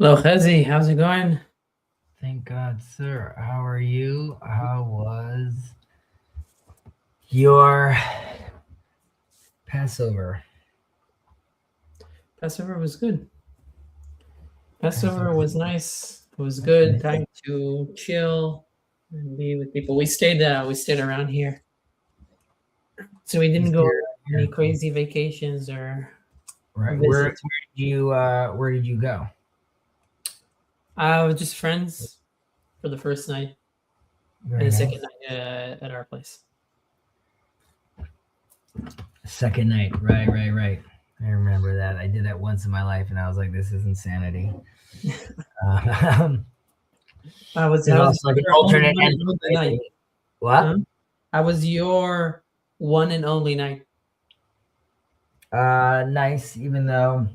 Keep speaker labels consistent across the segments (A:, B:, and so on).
A: Hello, Hezi. How's it going?
B: Thank God, sir. How are you? How was your Passover?
A: Passover was good. Passover
B: Passover.
A: was nice. It was
B: That's
A: good.
B: nice.
A: Time to chill and be with people. We stayed around here, so we
B: You
A: didn't go
B: stayed
A: on any
B: here,
A: crazy vacations or
B: right? Where
A: visits.
B: did you go?
A: Just friends for the first night and
B: Very
A: the second
B: nice.
A: night at our place.
B: Second night. Right. I remember that. I did that once in my life, and I was like, "This is insanity." Uh,
A: I
B: There's
A: was
B: also like an
A: your only
B: alternate
A: one and
B: ending,
A: only
B: right?
A: night. Huh?
B: What?
A: I was your one and only night.
B: Nice. Even though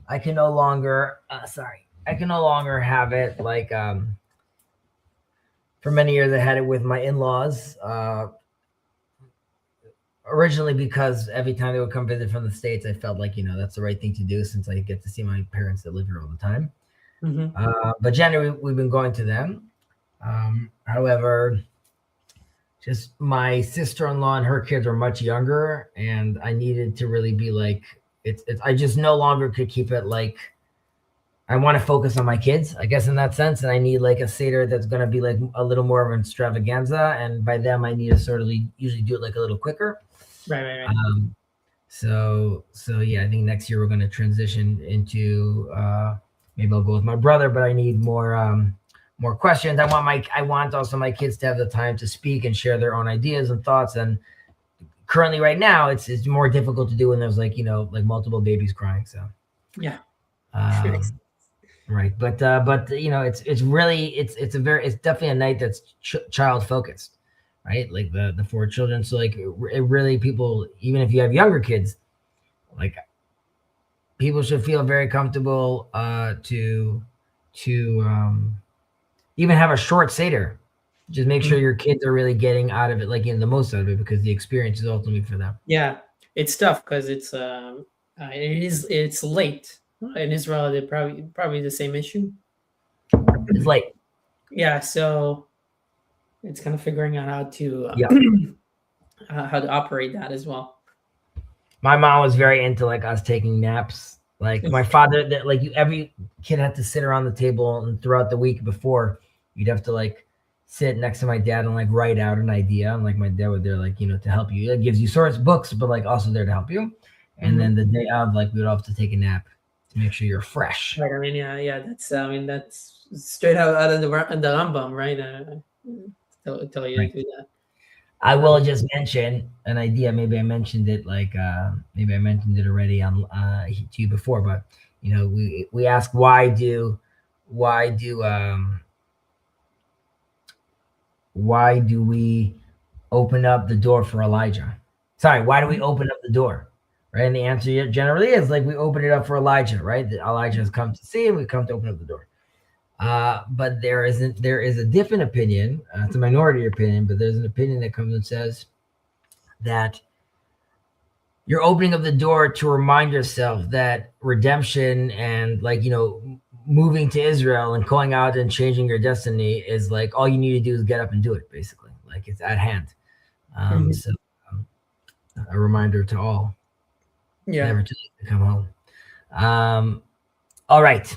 B: I can no longer, I can no longer have it like for many years I had it with my in-laws. Originally because every time they would come visit from the States, I felt like, that's the right thing to do since I get to see my parents that live here all the time.
A: Mm-hmm.
B: But generally, we've been going to them. However, just my sister-in-law and her kids are much younger, and I needed to really be like, I just no longer could keep it like, I want to focus on my kids, I guess, in that sense. And I need like a Seder that's going to be like a little more of an extravaganza. And by them, I need to sort of usually do it like a little quicker.
A: Right.
B: Um, so yeah, I think next year we're going to transition into maybe I'll go with my brother, but I need more questions. I want also my kids to have the time to speak and share their own ideas and thoughts. And currently, right now, it's more difficult to do when there's like like multiple babies crying. So
A: Yeah.
B: um, right, but it's really it's definitely a night that's child focused, right? Like the four children. So like it really people, even if you have younger kids, like people should feel very comfortable to even have a short seder. Just make sure your kids are really getting out of it, like in the most out of it, because the experience is ultimately for them.
A: Yeah, it's tough because it's late in Israel. They probably the same issue.
B: It's late.
A: Yeah, so it's kind of figuring out
B: Yeah.
A: how to operate that as well.
B: My mom was very into like us taking naps. Like my father, that like every kid had to sit around the table, and throughout the week before, you'd have to like sit next to my dad and like write out an idea. And like my dad would there like to help you. It gives you source books, but like also there to help you. And
A: Mhm.
B: then the day of, like we would all have to take a nap to make sure you're fresh.
A: Right. I mean, yeah. That's straight out of the Rambam, right? Tell you
B: Right.
A: to do that.
B: I
A: Um,
B: will just mention an idea. Maybe I mentioned it like maybe I mentioned it already on to you before, but we ask why do why do we open up the door for Elijah? Sorry, why do we open up the door? Right, and the answer generally is like we open it up for Elijah, right? That Elijah has come to see, and we come to open up the door. But there is a different opinion. It's a minority opinion, but there's an opinion that comes and says that you're opening up the door to remind yourself that redemption and like moving to Israel and going out and changing your destiny is like all you need to do is get up and do it, basically, like it's at hand.
A: mhm.
B: So a reminder to all,
A: Yeah.
B: never too late to come home. All right.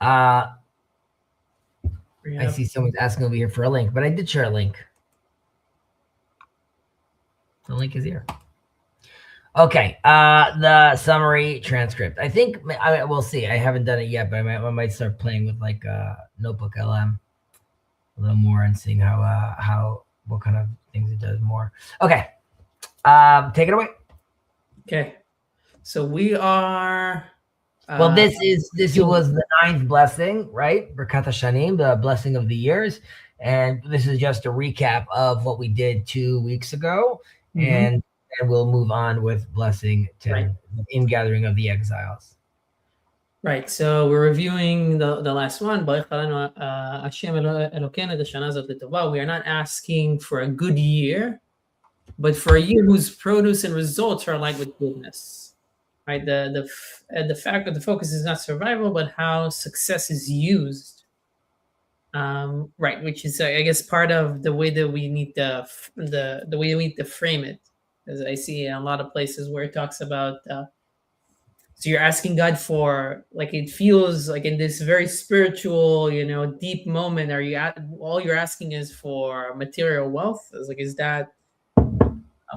B: uh I
A: Yeah.
B: see someone's asking over here for a link, but I did share a link. The link is here. Okay, the summary transcript. I think we'll see. I haven't done it yet, but I might start playing with like Notebook LM a little more and seeing how what kind of things it does more. Okay, take it away.
A: Okay. So we are.
B: Well,
A: Uh,
B: this was the ninth blessing, right? Berkat Hashanim, the blessing of the years, and this is just a recap of what we did 2 weeks ago,
A: mhm.
B: and we'll move on with blessing
A: Right.
B: 10, the ingathering of the exiles.
A: Right. So we're reviewing the last one. Baruch Adonai, Hashem Elokeinu et hashana הזאת לטובה. We are not asking for a good year, but for a year whose produce and results are aligned with goodness. right? The fact that the focus is not survival, but how success is used. Right, which is I guess part of the way that we need the way we need to frame it, as I see in a lot of places where it talks about. So you're asking God for, like, it feels like in this very spiritual, deep moment. Are you at all you're asking is for material wealth? It's like, is that?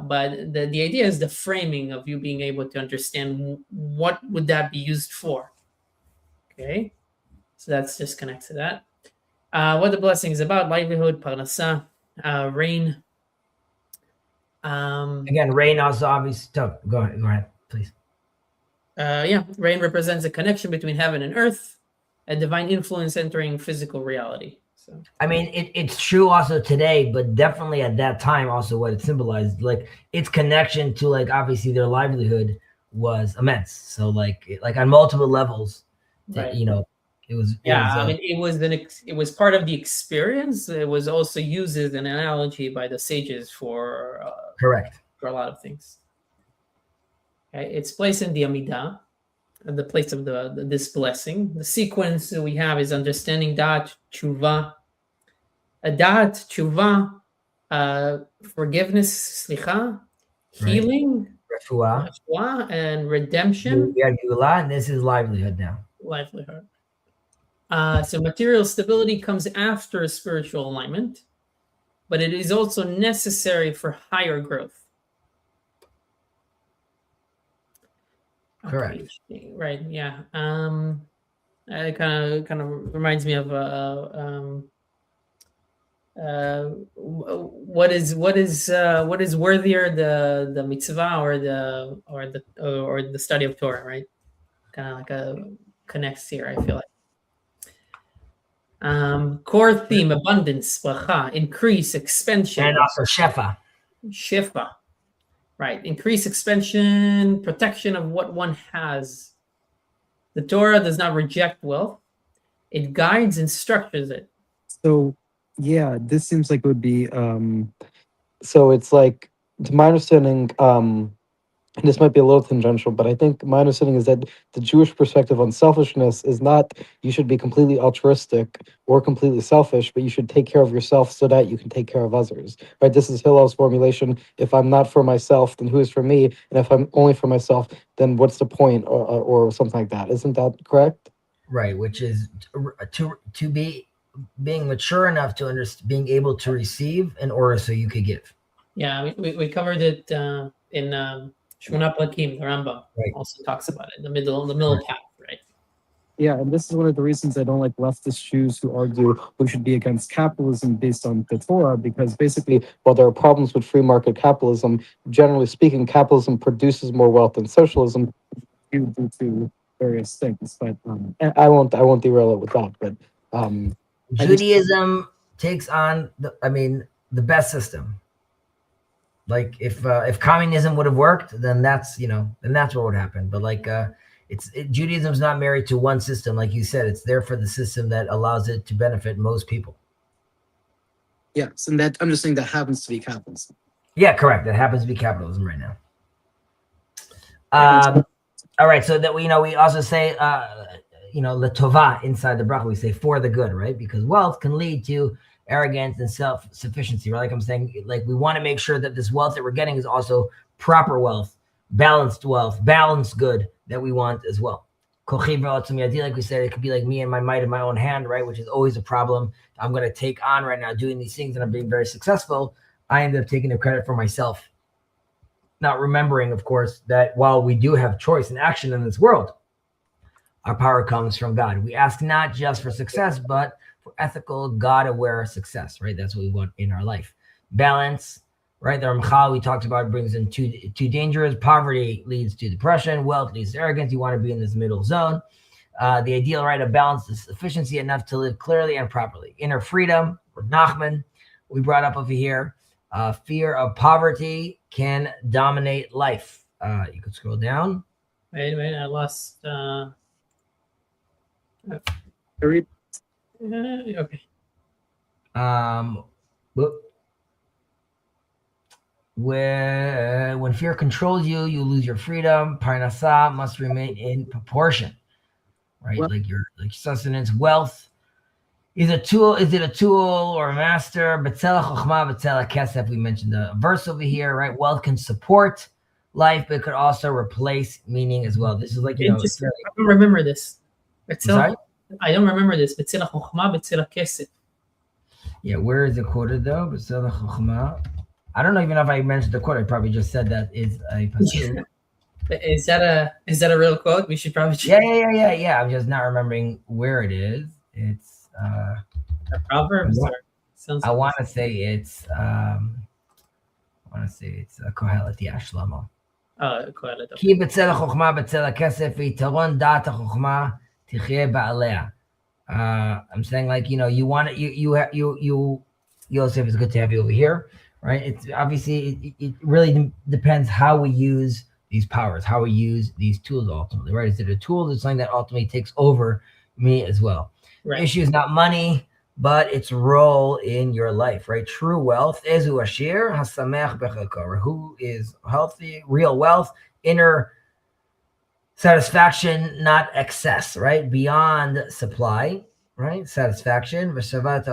A: But the idea is the framing of you being able to understand what would that be used for. Okay, so that's just connect to that. What the blessing is about: livelihood, parnasa, rain.
B: Again, rain also obviously. Go ahead, please.
A: Rain represents a connection between heaven and earth, a divine influence entering physical reality. So
B: I mean, it's true also today, but definitely at that time, also what it symbolized, like its connection to, like, obviously their livelihood was immense. So like on multiple levels,
A: right.
B: it was.
A: I mean, it was part of the experience. It was also used as an analogy by the sages for
B: correct.
A: For a lot of things. Okay? It's placed in the Amidah, the place of this blessing. The sequence that we have is understanding dat, tshuva, dat, tshuva, forgiveness, slicha, healing,
B: Refuah.
A: and redemption,
B: We have Geulah, and this is livelihood now.
A: livelihood. So material stability comes after spiritual alignment, but it is also necessary for higher growth.
B: Correct.
A: Okay, right. Yeah. It kind of reminds me of what is worthier, the mitzvah or the study of Torah, right? Kind of like a connects here. I feel like. Core theme: abundance, bracha, increase, expansion,
B: And also Shefa.
A: shifa, right? Increase, expansion, protection of what one has. The Torah does not reject wealth; it guides and structures it.
C: So yeah, this seems like it would be so it's like, to my understanding, and this might be a little tangential, but I think my understanding is that the Jewish perspective on selfishness is not you should be completely altruistic or completely selfish, but you should take care of yourself so that you can take care of others. Right? This is Hillel's formulation. If I'm not for myself, then who is for me? And if I'm only for myself, then what's the point, or something like that. Isn't that correct?
B: Right, which is to be being mature enough to understand, being able to receive in order so you could give.
A: Yeah, we covered it in Shmona Plakim. The Rambam
B: Right.
A: also talks about it. The middle path, right?
C: Yeah, and this is one of the reasons I don't like leftist Jews who argue we should be against capitalism based on the Torah, because basically, while there are problems with free market capitalism, generally speaking, capitalism produces more wealth than socialism due to various things. But and I won't derail it with that. But
B: Judaism takes on the best system. Like if communism would have worked, then that's what would happen. But like Judaism's not married to one system, like you said. It's there for the system that allows it to benefit most people.
C: Yes, and that I'm just saying that happens to be capitalism.
B: Yeah, correct. That happens to be capitalism right now. All right, so that we also say letova inside the bracha. We say for the good, right? Because wealth can lead to arrogance and self-sufficiency, right? Like I'm saying, like we want to make sure that this wealth that we're getting is also proper wealth, balanced good that we want as well. Like we said, it could be like me and my might in my own hand, right? Which is always a problem. I'm going to take on right now doing these things and I'm being very successful. I end up taking the credit for myself, not remembering, of course, that while we do have choice and action in this world, our power comes from God. We ask not just for success, but for ethical, God-aware success, right? That's what we want in our life. Balance, right? The Ramchal we talked about brings in two dangers. Poverty leads to depression. Wealth leads to arrogance. You want to be in this middle zone. The ideal, right, of balance is sufficiency enough to live clearly and properly. Inner freedom, or Nachman, we brought up over here. Fear of poverty can dominate life. You could scroll down.
A: Wait, I lost.
C: Okay.
B: Whoop. when fear controls you, you lose your freedom. Parnasa must remain in proportion, right?
A: Well,
B: Like your sustenance, wealth is a tool. Is it a tool or a master? Betzela chokhmah, betzela kesef. We mentioned the verse over here, right? Wealth can support life, but it could also replace meaning as well. This is like, it's
A: interesting.
B: really,
A: I don't remember this.
B: I'm sorry?
A: I don't remember this. Betzela chokhmah, betzela kesef.
B: Yeah, where is it quoted though? Betzela chokhmah. I don't even know if I mentioned the quote. I probably just said that is a pasuk.
A: Is that a real quote? We should probably
B: Yeah. I'm just not remembering where it is. It's
A: a Proverbs or sounds
B: I
A: like
B: want to say it's Kohelet, yeah, Shlomo.
A: Kohelet.
B: כי בצל החוכמה בצל הכסף ויתרון דעת החוכמה תחיה בעליה. I'm saying, like, you want it, you Yosef, it's good to have you over here, right? It's obviously it really depends how we use these powers, how we use these tools ultimately, right? Is it a tool that's something that ultimately takes over me as well?
A: Right.
B: The issue is not money, but its role in your life, right? True wealth is ashir hasamech bechakor, who is healthy, real wealth, inner satisfaction, not excess, right? Beyond supply, right? Satisfaction, right? Like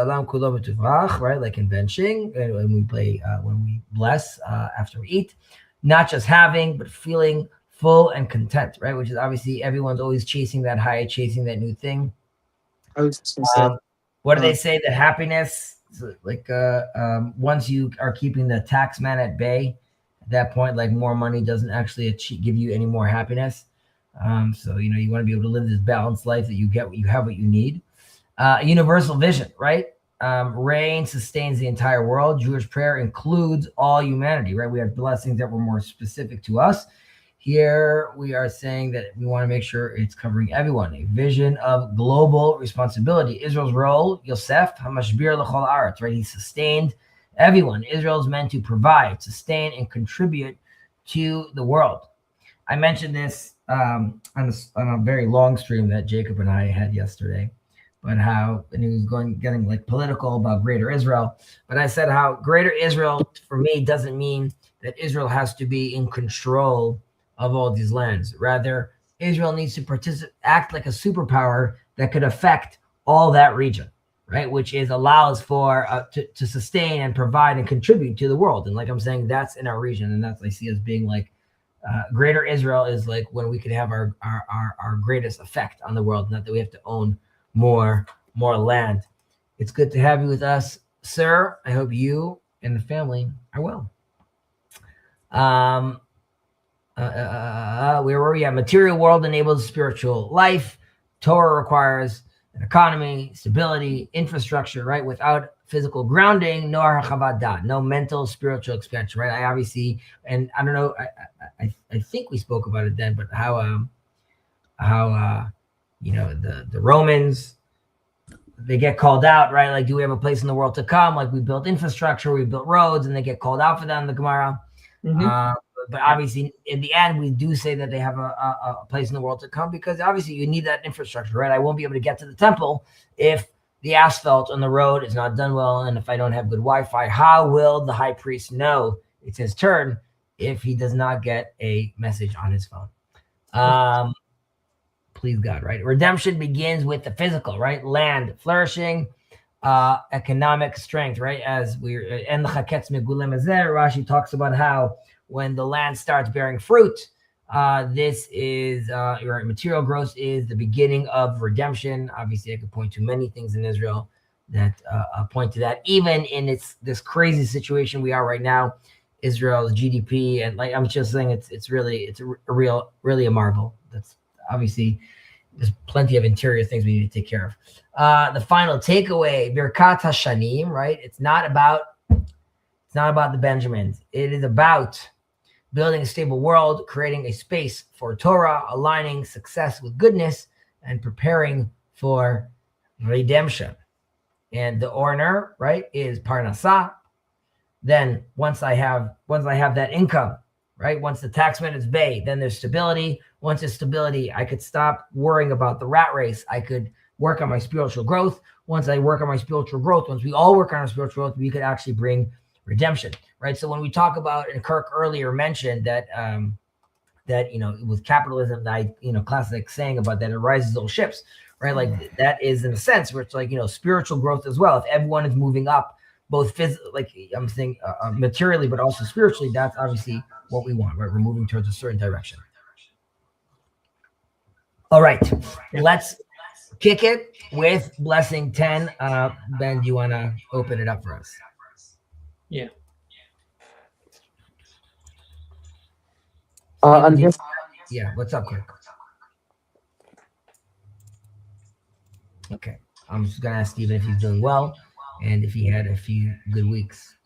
B: in benching, when we play, when we bless after we eat, not just having, but feeling full and content, right? Which is obviously everyone's always chasing that high, chasing that new thing.
C: I was just gonna say,
B: What do they say? That happiness, like once you are keeping the tax man at bay, at that point, like more money doesn't actually give you any more happiness. So you want to be able to live this balanced life that you have what you need. Universal vision, right? Rain sustains the entire world. Jewish prayer includes all humanity, right? We have blessings that were more specific to us. Here we are saying that we want to make sure it's covering everyone. A vision of global responsibility. Israel's role, Yosef, Hamashbir l'chol aretz, right? He sustained everyone. Israel is meant to provide, sustain, and contribute to the world. I mentioned this on a very long stream that Jacob and I had yesterday, but and he was getting like political about Greater Israel. But I said how Greater Israel for me doesn't mean that Israel has to be in control of all these lands. Rather, Israel needs to act like a superpower that could affect all that region, right? Which allows for to sustain and provide and contribute to the world. And like I'm saying, that's in our region, and that's I see as being like Greater Israel is like when we could have our greatest effect on the world, not that we have to own more land. It's good to have you with us, sir. I hope you and the family are well. Where were we at? Material world enables spiritual life. Torah requires an economy, stability, infrastructure, right? Without physical grounding, no harchavat dat, no mental, spiritual expansion, right? I obviously, and I don't know, I think we spoke about it then, but how the Romans, they get called out, right? Like, do we have a place in the world to come? Like, we built infrastructure, we built roads, and they get called out for that in the Gemara.
A: Mm-hmm.
B: But obviously, in the end, we do say that they have a place in the world to come, because obviously you need that infrastructure, right? I won't be able to get to the temple if the asphalt on the road is not done well, and if I don't have good Wi-Fi. How will the high priest know it's his turn if he does not get a message on his phone? Please God, right? Redemption begins with the physical, right? Land flourishing, economic strength, right? As we're and the Chaketz Megulem Azer, Rashi talks about how when the land starts bearing fruit, this is right, material growth is the beginning of redemption. Obviously, I could point to many things in Israel that point to that. Even in this crazy situation we are right now, Israel's GDP, and like I'm just saying, it's really a marvel. That's obviously there's plenty of interior things we need to take care of. The final takeaway, Birkat Hashanim, right? It's not about the Benjamins. It is about building a stable world, creating a space for Torah, aligning success with goodness, and preparing for redemption. And the orner, right, is Parnasah. Then once I have that income, right, once the taxman is paid, then there's stability. Once there's stability, I could stop worrying about the rat race. I could work on my spiritual growth. Once I work on my spiritual growth, once we all work on our spiritual growth, we could actually bring redemption, right? So when we talk about, and Kirk earlier mentioned that that with capitalism, that classic saying about that it rises all ships, right? Like that is in a sense where it's like spiritual growth as well. If everyone is moving up, both like I'm saying materially, but also spiritually, that's obviously what we want, right? We're moving towards a certain direction. All right, let's kick it with blessing 10. Ben, do you want to open it up for us?
A: Yeah.
C: I'm here.
B: Yeah, what's up, Kirk? Okay, I'm just gonna ask Steven if he's doing well and if he had a few good weeks.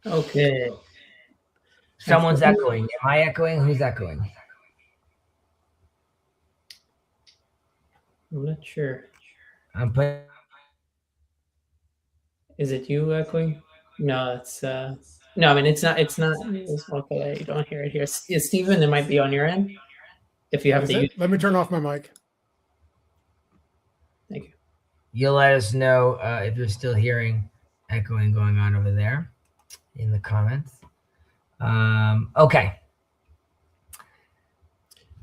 A: Okay.
B: Someone's echoing. Am I echoing? Who's echoing?
A: I'm not sure.
B: I'm putting.
A: Is it you echoing? No, it's no. I mean, it's not. It's not. It's okay. You don't hear it here. Steven, it might be on your end. If you have
D: Is
A: to use.
D: it? Let me turn off my mic.
A: Thank you.
B: You'll let us know if you're still hearing echoing going on over there in the comments. Okay.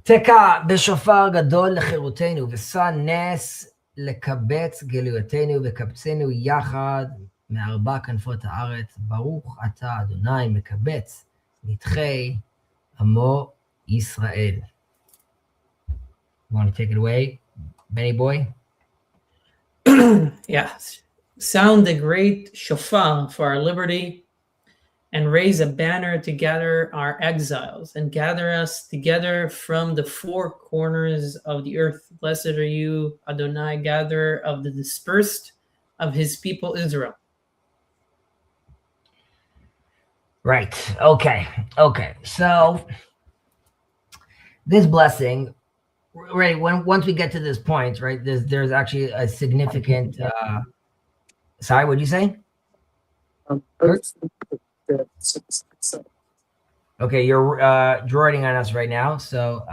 B: תקע בשופר גדול לחירותנו, ושא נס לקבץ גלויותינו, וקבצנו יחד מארבע כנפות הארץ. ברוך אתה אדוני מקבץ נדחי עמו ישראל. You want to take it away, Benny boy?
A: Yes. Sound the great shofar for our liberty, and raise a banner to gather our exiles, and gather us together from the four corners of the earth. Blessed are you, Adonai, gatherer of the dispersed of his people Israel.
B: Right. Okay. So this blessing, right? Once we get to this point, right? There's actually a significant. Sorry, what'd you say? Okay, you're droiding on us right now, so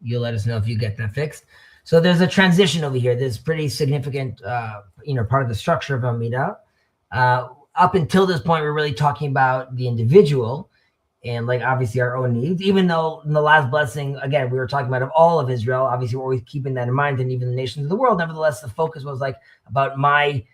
B: you'll let us know if you get that fixed. So there's a transition over here. There's pretty significant, part of the structure of Amidah. Up until this point, we're really talking about the individual and like obviously our own needs, even though in the last blessing, again, we were talking about of all of Israel. Obviously, we're always keeping that in mind, and even the nations of the world. Nevertheless, the focus was like about my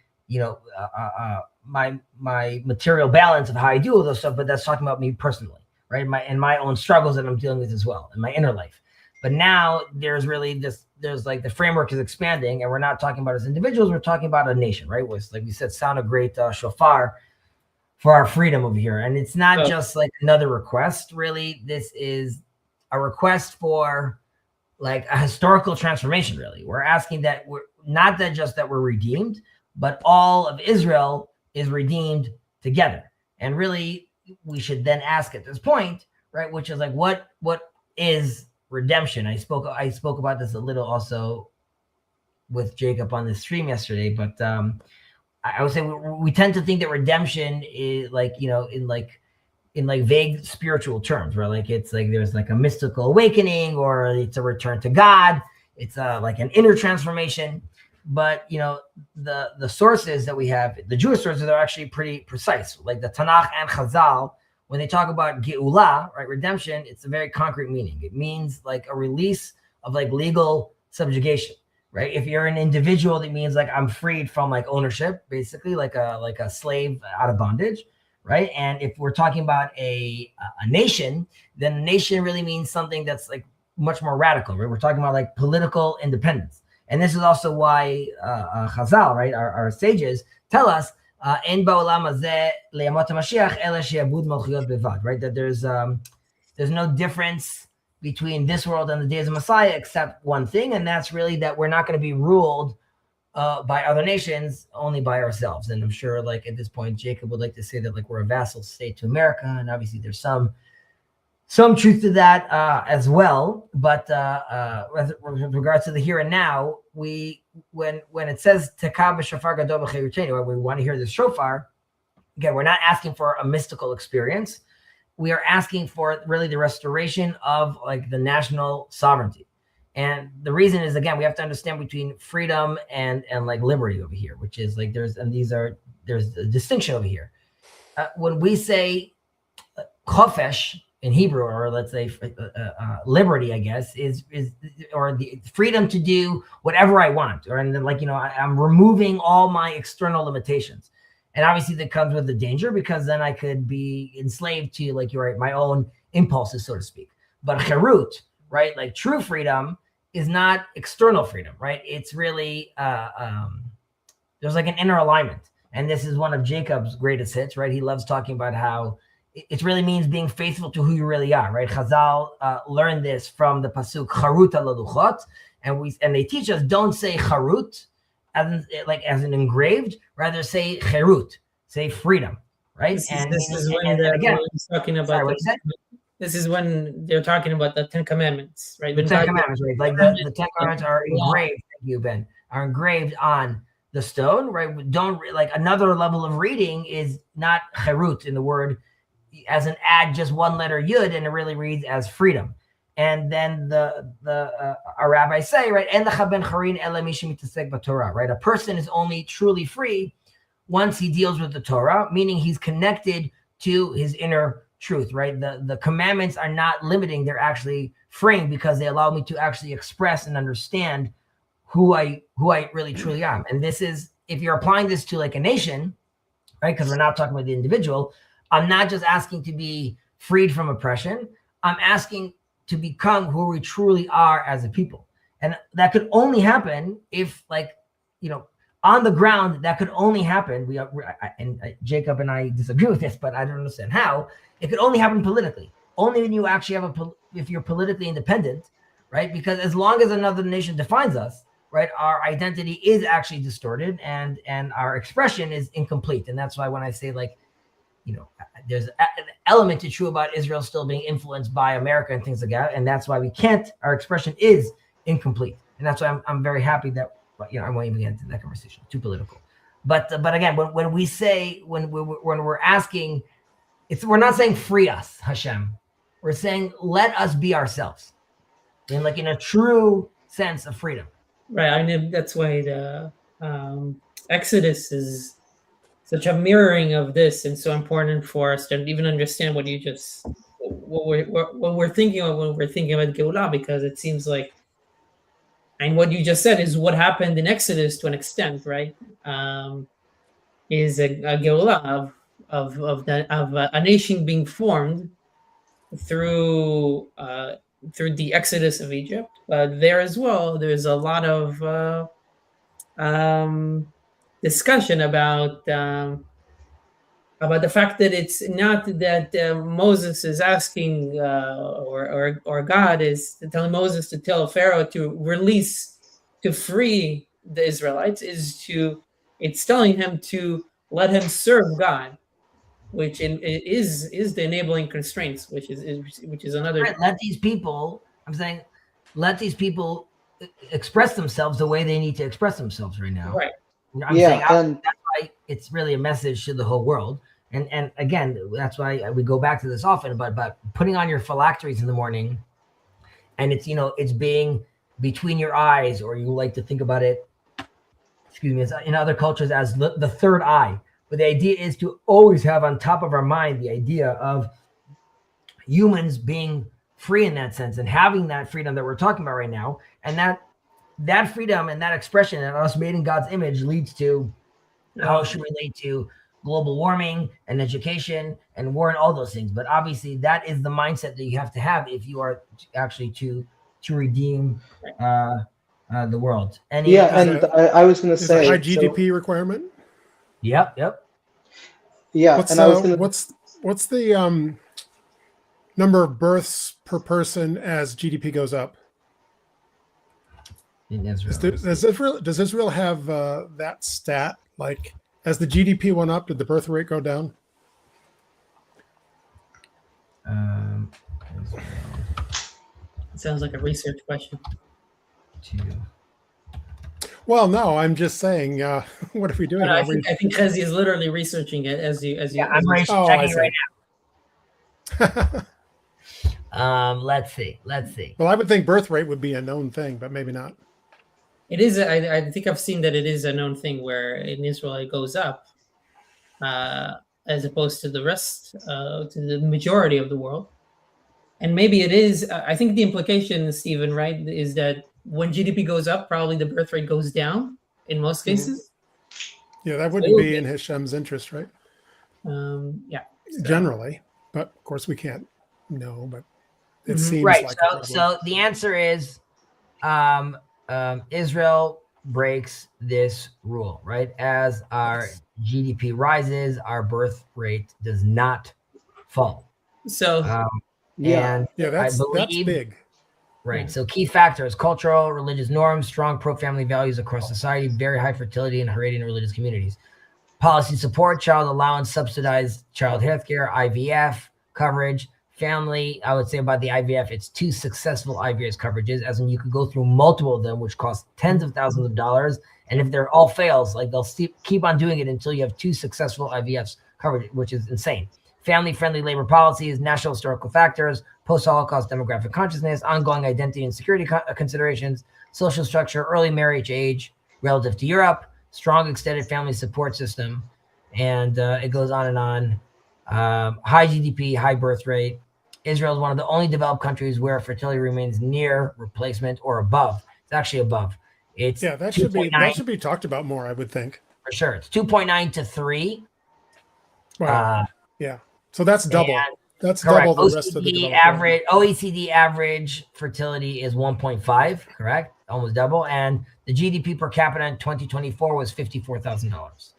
B: my material balance of how I do all those stuff, but that's talking about me personally, right? My own struggles that I'm dealing with as well in my inner life. But now there's really there's like the framework is expanding, and we're not talking about as individuals, we're talking about a nation, right? Was like we said, sound a great shofar for our freedom over here. And it's not just like another request, really. This is a request for like a historical transformation, really. We're asking that we're not that just that we're redeemed, but all of Israel is redeemed together. And really, we should then ask at this point, right, which is like, what is redemption? I spoke about this a little also with Jacob on the stream yesterday, but I would say we tend to think that redemption is like, in vague spiritual terms, where like it's like there's like a mystical awakening, or it's a return to God. It's like an inner transformation. But the sources that we have, the Jewish sources, are actually pretty precise. Like the Tanakh and Chazal, when they talk about Geulah, right, redemption, it's a very concrete meaning. It means like a release of like legal subjugation. Right. If you're an individual, that means like I'm freed from like ownership, basically like a slave out of bondage. Right. And if we're talking about a nation, then a nation really means something that's like much more radical. Right. We're talking about like political independence. And this is also why Chazal, right, our sages tell us, right, that there's no difference between this world and the days of Messiah, except one thing, and that's really that we're not going to be ruled by other nations, only by ourselves. And I'm sure, like at this point, Jacob would like to say that like we're a vassal state to America, and obviously there's some truth to that as well. But with regards to the here and now, when it says Tekah b'shofar gadol b'chirutenu, we want to hear the shofar. Again, we're not asking for a mystical experience. We are asking for really the restoration of like the national sovereignty. And the reason is, again, we have to understand between freedom and like liberty over here, which is like there's a distinction over here. When we say chofesh in Hebrew, or let's say liberty, I guess, is or the freedom to do whatever I want, or and then like I'm removing all my external limitations, and obviously that comes with the danger because then I could be enslaved to, like you're right, my own impulses, so to speak. But cherut, right, like true freedom is not external freedom, right? It's really there's like an inner alignment, and this is one of Jacob's greatest hits, right? He loves talking about how it really means being faithful to who you really are, right? Chazal learned this from the pasuk charut alaluchot, and they teach us don't say charut as an engraved, rather say cherut, say freedom, right?
A: This is when
B: again,
A: he's talking about this is when they're talking about the Ten Commandments, right?
B: The Ten Commandments, right? Like the Ten Commandments are engraved. Thank you, Ben. Are engraved on the stone, right? Don't like another level of reading is not cherut in the word as an add just one letter yud, and it really reads as freedom. And then our rabbis say, right, en lecha ben charin ela mi shemitasek b'Torah, right? A person is only truly free once he deals with the Torah, meaning he's connected to his inner truth, right? The commandments are not limiting; they're actually freeing because they allow me to actually express and understand who I really truly am. And this is, if you're applying this to like a nation, right? Because we're not talking about the individual. I'm not just asking to be freed from oppression. I'm asking to become who we truly are as a people. And that could only happen if, like, on the ground, that could only happen. Jacob and I disagree with this, but I don't understand how. It could only happen politically. Only when you actually if you're politically independent, right? Because as long as another nation defines us, right, our identity is actually distorted and our expression is incomplete. And that's why when I say, like, there's an element to true about Israel still being influenced by America and things like that. And that's why our expression is incomplete. And that's why I'm very happy that, I won't even get into that conversation, too political. But again, when we say, when we're asking, we're not saying free us, Hashem. We're saying, let us be ourselves in a true sense of freedom.
A: Right. I mean, that's why the Exodus is such a mirroring of this, and so important for us to even understand what we're thinking of when we're thinking about Geulah, because it seems like, and what you just said is what happened in Exodus to an extent, right? Is a Geulah of a nation being formed through the Exodus of Egypt. But there as well, there's a lot of discussion about the fact that it's not that Moses is asking or God is telling Moses to tell Pharaoh to free the Israelites. It's telling him to let him serve God, which is the enabling constraints, which is another.
B: Right, let these people express themselves the way they need to express themselves right now.
A: Right.
B: I'm saying that's why it's really a message to the whole world. And again, that's why we go back to this often, but putting on your phylacteries in the morning, and it's being between your eyes, or you like to think about it, in other cultures as the third eye. But the idea is to always have on top of our mind the idea of humans being free in that sense and having that freedom that we're talking about right now. And that freedom and that expression and us made in God's image leads to how it should relate to global warming and education and war and all those things. But obviously that is the mindset that you have to have if you are actually to redeem the world.
C: And I was going to say,
D: a high GDP requirement.
B: Yep.
C: Yeah.
D: What's the number of births per person as GDP goes up?
B: In Israel.
D: Does Israel have that stat? Like, as the GDP went up, did the birth rate go down?
A: It sounds like a research question.
D: Well, no, I'm just saying. What are we doing?
A: I think Chezi is literally researching it as you.
B: I'm checking right now. Let's see.
D: Well, I would think birth rate would be a known thing, but maybe not.
A: It is. I think I've seen that it is a known thing where in Israel it goes up, uh, as opposed to the rest, to the majority of the world. And maybe it is. I think the implication, Stephen, right, is that when GDP goes up, probably the birth rate goes down in most cases.
D: Yeah, that wouldn't be in Hishem's interest, right?
A: Yeah. So,
D: Generally, but of course we can't know. But it seems
B: Right.
D: like
B: So the answer is Israel breaks this rule, right? As our GDP rises, our birth rate does not fall.
A: So
B: And
D: yeah,
B: I
D: that's
B: believe,
D: big.
B: right.
A: Yeah.
B: So key factors: cultural, religious norms, strong pro-family values across society, very high fertility in Haredi religious communities. Policy support, child allowance, subsidized child health care, IVF coverage, family. I would say about the IVF, it's 2 successful IVF coverages, as in you could go through multiple of them, which cost tens of thousands of dollars. And if they're all fails, like they'll keep on doing it until you have 2 successful IVFs coverage, which is insane. Family-friendly labor policies, national historical factors, post-Holocaust demographic consciousness, ongoing identity and security considerations, social structure, early marriage age relative to Europe, strong extended family support system, and it goes on and on. High GDP, high birth rate. Israel is one of the only developed countries where fertility remains near replacement or above. It's actually above. It's
D: That
B: 2.9
D: should be talked about more, I would think.
B: for sure. It's 2.9 to 3.
D: Wow. Yeah. So that's double. That's
B: correct.
D: double the rest of the developed world.
B: OECD average fertility is 1.5, correct? Almost double. And the GDP per capita in 2024 was $54,000.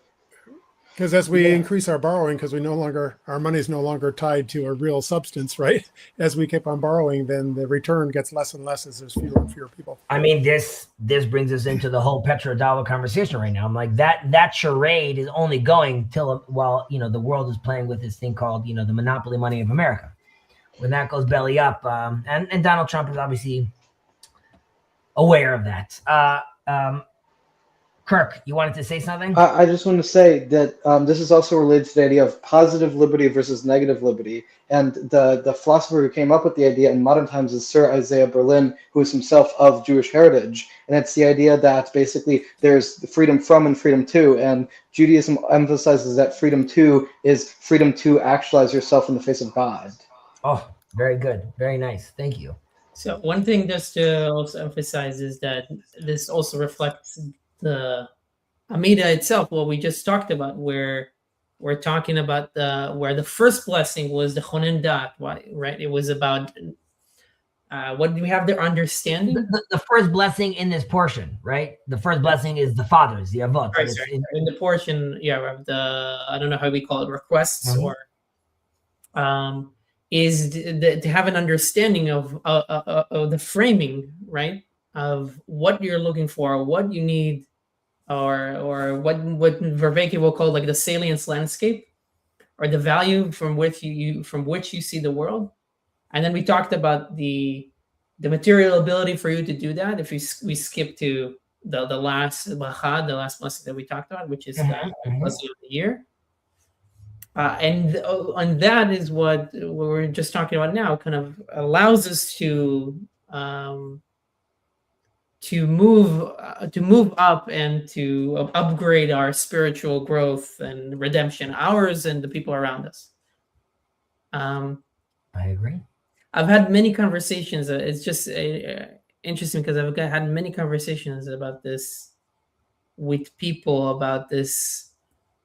D: Because as we increase our borrowing, because our money is no longer tied to a real substance, right? As we keep on borrowing, then the return gets less and less as there's fewer and fewer people.
B: I mean, this brings us into the whole petrodollar conversation right now. I'm like, that charade is only going till while the world is playing with this thing called the monopoly money of America. When that goes belly up, and Donald Trump is obviously aware of that. Kirk, you wanted to say something?
C: I just want to say that this is also related to the idea of positive liberty versus negative liberty. And the philosopher who came up with the idea in modern times is Sir Isaiah Berlin, who is himself of Jewish heritage. And it's the idea that basically there's freedom from and freedom to. And Judaism emphasizes that freedom to is freedom to actualize yourself in the face of God.
B: Oh, very good. Very nice. Thank you.
A: So one thing just to also emphasize is that this also reflects the Amidah itself, what we just talked about, where we're talking about where the first blessing was the Chonen Dat, right? It was about what do we have their understanding?
B: The first blessing in this portion, right? The first blessing is the fathers, the avot.
A: Right, in the portion, I don't know how we call it, requests, or is to have an understanding of the framing, right? Of what you're looking for, what you need, or what Vervaeke will call like the salience landscape, or the value from which you see the world. And then we talked about the material ability for you to do that. If we skip to the last bracha, the last blessing that we talked about, which is the blessing of the year. And that is what we're just talking about now, kind of allows us to move up and to upgrade our spiritual growth and redemption, ours and the people around us.
B: I agree.
A: I've had many conversations. It's just interesting because I've had many conversations about this with people, about this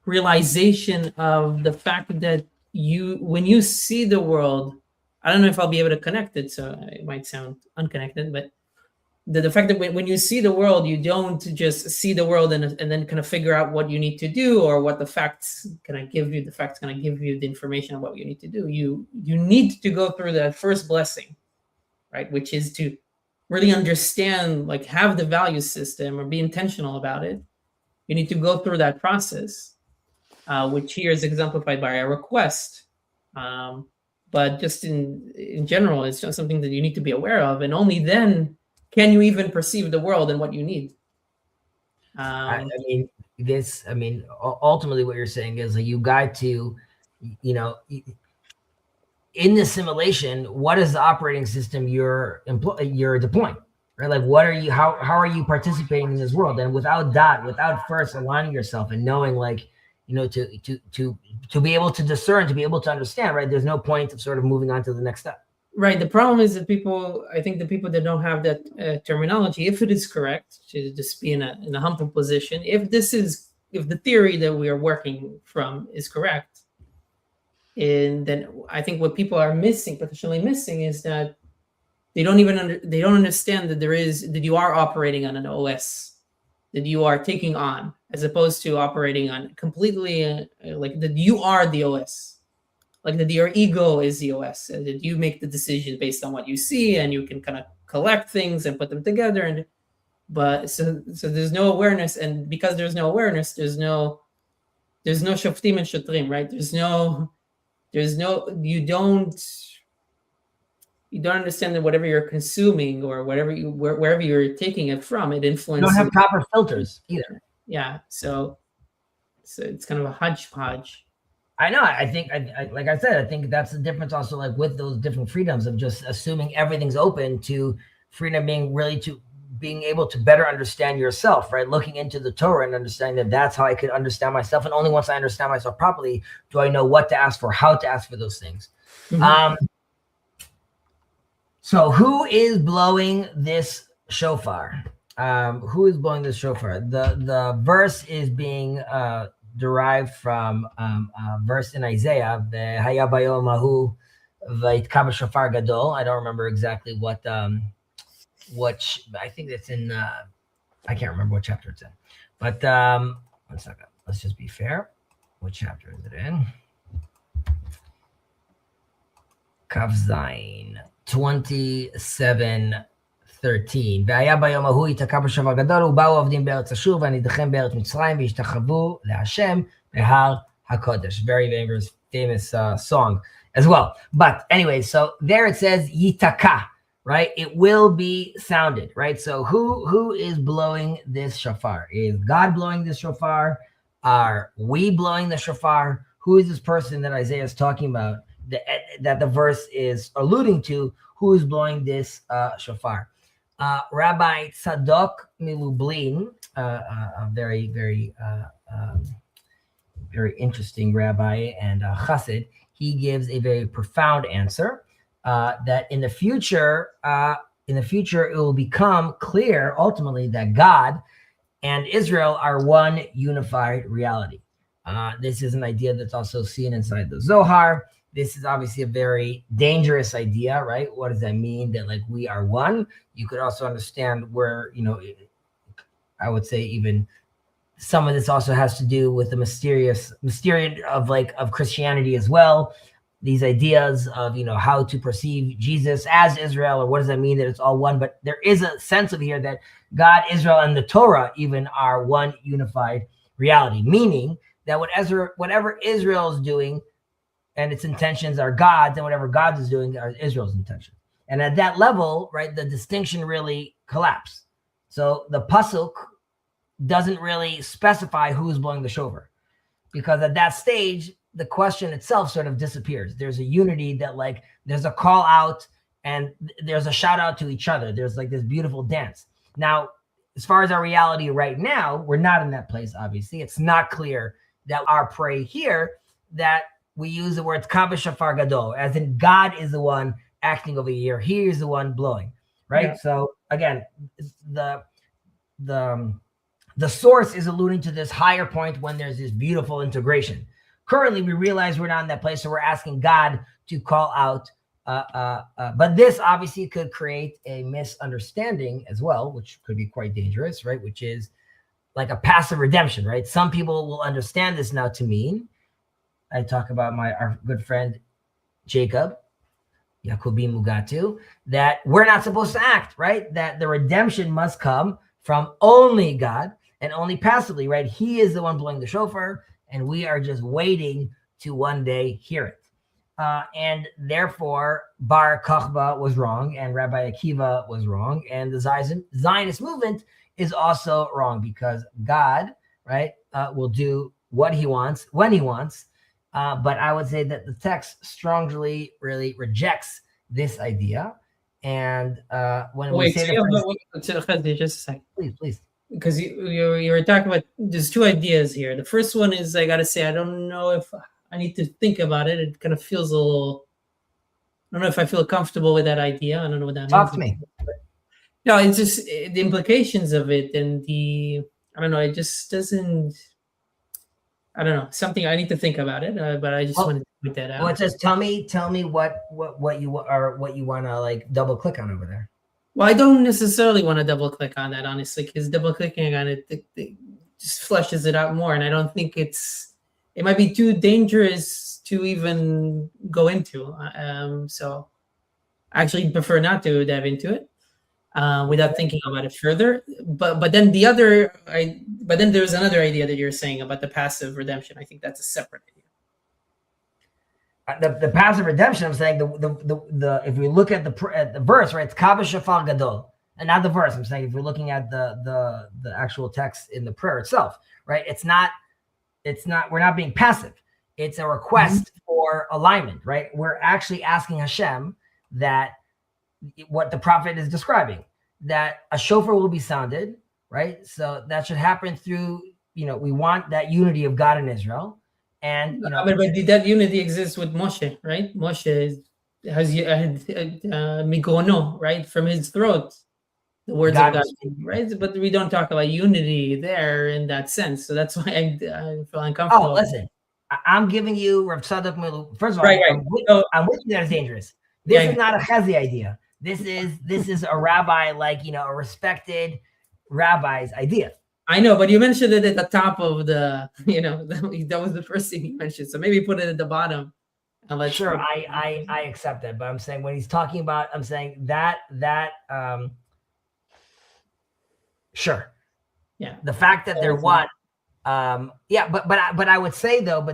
A: realization of the fact that when you see the world, I don't know if I'll be able to connect it, so it might sound unconnected, but the fact that when you see the world, you don't just see the world and then kind of figure out what you need to do, or what the facts kind of give you. The facts kind of give you the information of what you need to do. You need to go through that first blessing, right? Which is to really understand, like have the value system or be intentional about it. You need to go through that process, which here is exemplified by a request. But just in general, it's just something that you need to be aware of, and only then can you even perceive the world and what you need.
B: Ultimately what you're saying is that you got to, in this simulation, what is the operating system you're deploying? Right? Like, what are you? How are you participating in this world? And without without first aligning yourself and knowing, like, to be able to discern, to be able to understand, right? There's no point of sort of moving on to the next step.
A: Right. The problem is that I think the people that don't have that terminology, if it is correct, to just be in a humble position, if the theory that we are working from is correct, and then I think what people are potentially missing, is that they don't understand that you are operating on an OS that you are taking on, as opposed to operating on completely like that you are the OS. Like that your ego is the OS, and that you make the decision based on what you see, and you can kind of collect things and put them together. But there's no awareness, and because there's no awareness, there's no shoftim and shotrim, right? You don't understand that whatever you're consuming or wherever you're taking it from, it influences.
B: You don't have proper filters either.
A: Yeah, so it's kind of a hodgepodge.
B: I know. I think, like I said, I think that's the difference also, like with those different freedoms of just assuming everything's open, to freedom being able to better understand yourself, right? Looking into the Torah and understanding that that's how I could understand myself. And only once I understand myself properly do I know what to ask for, how to ask for those things. Mm-hmm. So who is blowing this shofar? Who is blowing this shofar? The verse is being derived from a verse in Isaiah, "Haya bayom hahu vayitka b'shofar gadol." I don't remember exactly what I think it's in. I can't remember what chapter it's in, but 1 second. Let's just be fair. What chapter is it in? Kav Zayin 27:13. והיה ביום ההוא ייתקע בשופר גדול, ובאו עובדים בארץ אשור והנידכם בארץ מצרים והשתחוו להשם בהר הקודש. Very famous song as well. But anyway, so there it says yitaka, right? It will be sounded, right? So who is blowing this shofar? Is God blowing this shofar? Are we blowing the shofar? Who is this person that Isaiah is talking about, that the verse is alluding to? Who is blowing this shofar? Rabbi Tzadok Milublin, a very, very, very interesting rabbi and chassid, he gives a very profound answer that in the future, it will become clear ultimately that God and Israel are one unified reality. This is an idea that's also seen inside the Zohar. This is obviously a very dangerous idea, right? What does that mean? That like we are one? You could also understand where, I would say even some of this also has to do with the mysterious of Christianity as well. These ideas of, how to perceive Jesus as Israel, or what does that mean that it's all one? But there is a sense of here that God, Israel, and the Torah even are one unified reality, meaning that whatever Israel is doing and its intentions are God's, and whatever God is doing are Israel's intentions. And at that level, right, the distinction really collapsed. So the pasuk doesn't really specify who's blowing the shofar, because at that stage, the question itself sort of disappears. There's a unity that like, there's a call out and there's a shout out to each other. There's like this beautiful dance. Now, as far as our reality right now, we're not in that place, obviously. It's not clear that our prayer here, that we use the word Kav Shofar Gadol, as in God is the one acting over here. He is the one blowing, right? Yeah. So again, the source is alluding to this higher point when there's this beautiful integration. Currently, we realize we're not in that place, so we're asking God to call out. But this obviously could create a misunderstanding as well, which could be quite dangerous, right? Which is like a passive redemption, right? Some people will understand this now to mean, I talk about our good friend Jacob, Yacobi Mugatu, that we're not supposed to act, right? That the redemption must come from only God and only passively, right? He is the one blowing the shofar, and we are just waiting to one day hear it. And therefore, Bar Kochba was wrong, and Rabbi Akiva was wrong, and the Zionist movement is also wrong, because God, right, will do what he wants, when he wants, But I would say that the text strongly really rejects this idea. And when we
A: Wait,
B: say
A: so just a second.
B: please.
A: Because you were talking about, there's two ideas here. The first one is, I gotta say, I don't know if I need to think about it. It kind of feels a little, I don't know if I feel comfortable with that idea. I don't know what that
B: Talk
A: means.
B: to me.
A: No, it's just the implications of it, and I don't know, it just doesn't, I don't know, something I need to think about it, but I just wanted to point that out.
B: Well, it says, tell me what you want to like double click on over there.
A: Well, I don't necessarily want to double click on that, honestly, because double clicking on it, it just fleshes it out more. And I don't think it might be too dangerous to even go into. So I actually prefer not to dive into it without thinking about it further. But then but then there's another idea that you're saying about the passive redemption. I think that's a separate idea.
B: The passive redemption, I'm saying the if we look at the verse, right, it's Kaba Shafar Gadol, and not the verse. I'm saying if we're looking at the actual text in the prayer itself, right, it's not we're not being passive. It's a request for alignment, right? We're actually asking Hashem that what the prophet is describing, that a shofar will be sounded, right? So that should happen through, we want that unity of God and Israel. And
A: but did that unity exist with Moshe, right? Moshe has migono, right, from his throat, the words of God, right? But we don't talk about unity there in that sense, so that's why I feel uncomfortable.
B: Oh, listen, I'm giving you Rav Tzadok Milu. First of all,
A: right.
B: I'm with you that it's dangerous. This is not a Chezi idea. This is a rabbi, like a respected rabbi's idea.
A: I know, but you mentioned it at the top of the, that was the first thing you mentioned. So maybe put it at the bottom. And
B: sure, I accept that. But I'm saying when he's talking about, I'm saying that sure.
A: Yeah.
B: The fact that they're what, but I would say though,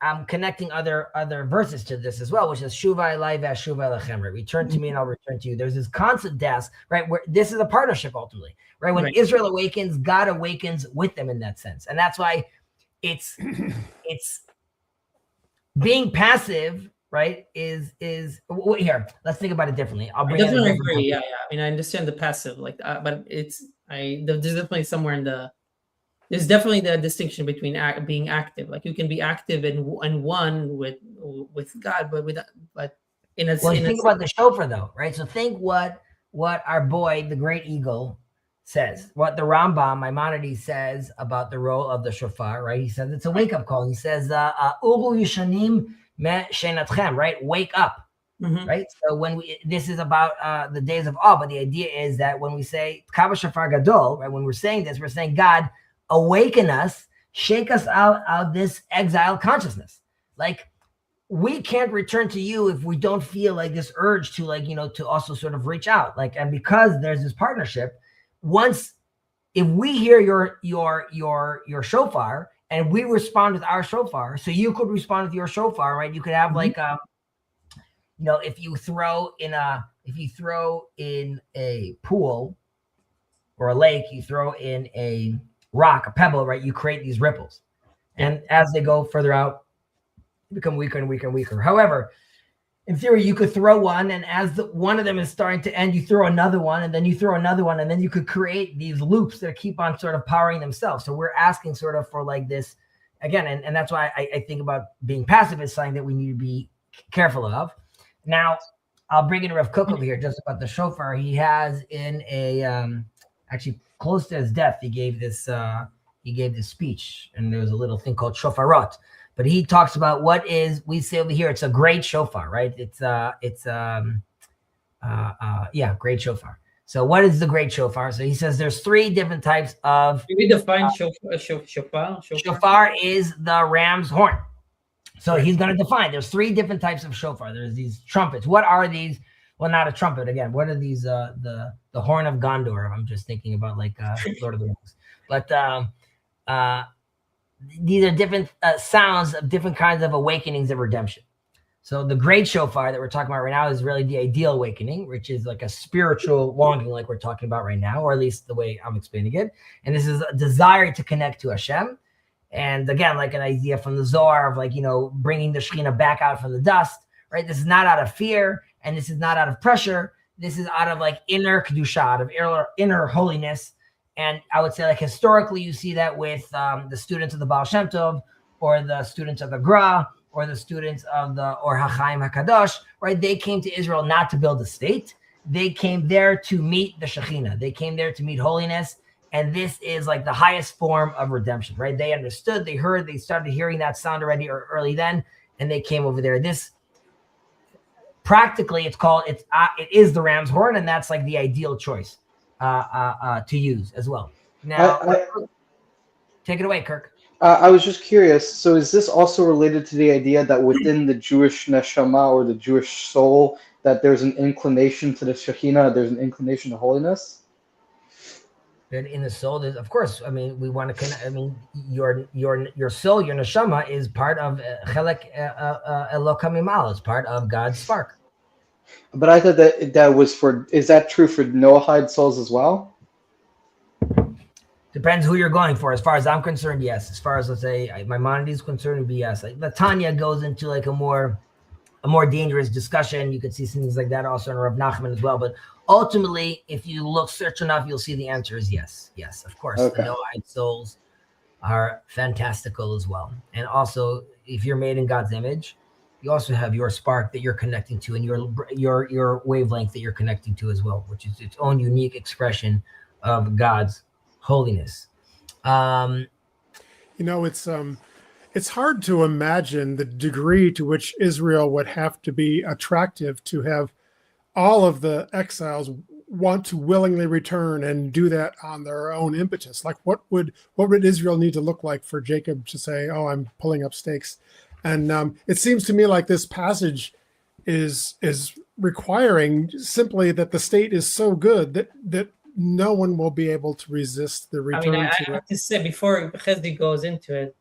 B: I'm connecting other verses to this as well, which is Shuvah Elai v'Ashuvah Lechem, right? Return to me and I'll return to you. There's this constant death, right? Where this is a partnership ultimately, right? When Israel awakens, God awakens with them in that sense. And that's why it's being passive, right? Is here, let's think about it differently. I'll bring
A: definitely agree. Yeah. I mean, I understand the passive, like, but there's definitely somewhere in there's definitely the distinction between being active. Like you can be active and one with God, but
B: think about the shofar though, right? So think what our boy, the great eagle, says. What the Rambam Maimonides says about the role of the shofar, right? He says it's a wake up call. He says, "Uru yishanim me shenatchem," right? Wake up. Right. So this is about the days of awe, but the idea is that when we say Kaba Shofar Gadol, right? When we're saying this, we're saying, God, awaken us, shake us out of this exile consciousness. Like we can't return to you if we don't feel like this urge to to also sort of reach out. Like, and because there's this partnership, if we hear your shofar and we respond with our shofar, so you could respond with your shofar, right? You could have like if you throw in a pool or a lake, you throw in a rock, a pebble, right? You create these ripples. And as they go further out, they become weaker and weaker and weaker. However, in theory, you could throw one, and as one of them is starting to end, you throw another one, and then you throw another one, and then you could create these loops that keep on sort of powering themselves. So we're asking sort of for like this, again, and that's why I think about being passive is something that we need to be careful of. Now, I'll bring in Rav Kook over here just about the shofar. He has in a actually close to his death, he gave this speech, and there was a little thing called shofarot. But he talks about we say over here, it's a great shofar, right? It's great shofar. So what is the great shofar? So he says there's three different types of.
A: Can we define shofar?
B: Shofar is the ram's horn. So he's going to define. There's three different types of shofar. There's these trumpets. What are these? Well, not a trumpet again. What are these? The horn of Gondor. I'm just thinking about like Lord of the Rings. But these are different sounds of different kinds of awakenings of redemption. So the great shofar that we're talking about right now is really the ideal awakening, which is like a spiritual longing, like we're talking about right now, or at least the way I'm explaining it. And this is a desire to connect to Hashem. And again, like an idea from the Zohar of like, bringing the Shekhinah back out from the dust, right? This is not out of fear, and this is not out of pressure. This is out of like inner kedusha, out of inner holiness. And I would say like historically, you see that with the students of the Baal Shem Tov, or the students of the Gra, or the students of the Or HaChaim HaKadosh, right? They came to Israel not to build a state. They came there to meet the Shekhinah. They came there to meet holiness. And this is like the highest form of redemption, right? They understood, they heard, they started hearing that sound already early then, and they came over there. This practically, it is the ram's horn, and that's like the ideal choice to use as well. Now, take it away, Kirk.
E: I was just curious. So, is this also related to the idea that within the Jewish neshama or the Jewish soul, that there's an inclination to the Shekhinah, there's an inclination to holiness?
B: In the soul, there's, of course. I mean, we want to connect. I mean, your soul, your neshama, is part of chelek Eloka Mimal. It's part of God's spark.
E: But I thought that was for. Is that true for Noahide souls as well?
B: Depends who you're going for. As far as I'm concerned, yes. As far as, let's say, Maimonides is concerned, it would be yes. Like the Tanya goes into like a more dangerous discussion. You could see things like that also in Rav Nachman as well. But ultimately, if you search enough, you'll see the answer is yes. Yes, of course. Okay. The Noahide souls are fantastical as well. And also, if you're made in God's image, you also have your spark that you're connecting to, and your wavelength that you're connecting to as well, which is its own unique expression of God's holiness.
D: It's hard to imagine the degree to which Israel would have to be attractive to have all of the exiles want to willingly return and do that on their own impetus. Like what would Israel need to look like for Jacob to say, "Oh, I'm pulling up stakes"? And it seems to me like this passage is requiring simply that the state is so good that no one will be able to resist the return.
A: I have to say, before Chesdi goes into it,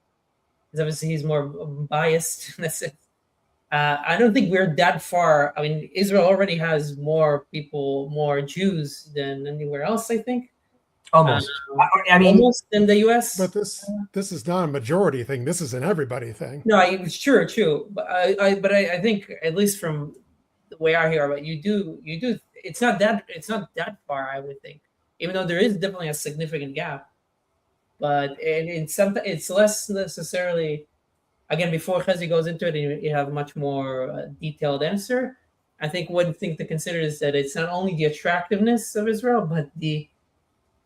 A: because obviously he's more biased. I don't think we're that far. I mean, Israel already has more people, more Jews than anywhere else, I think.
B: Almost.
A: Almost in the U.S.
D: But this is not a majority thing. This is an everybody thing.
A: No, it's true. But I think, at least from the way I hear about it, you do. It's not that far, I would think. Even though there is definitely a significant gap, but it's less necessarily. Again, before Chezi goes into it, you have a much more detailed answer. I think one thing to consider is that it's not only the attractiveness of Israel, but the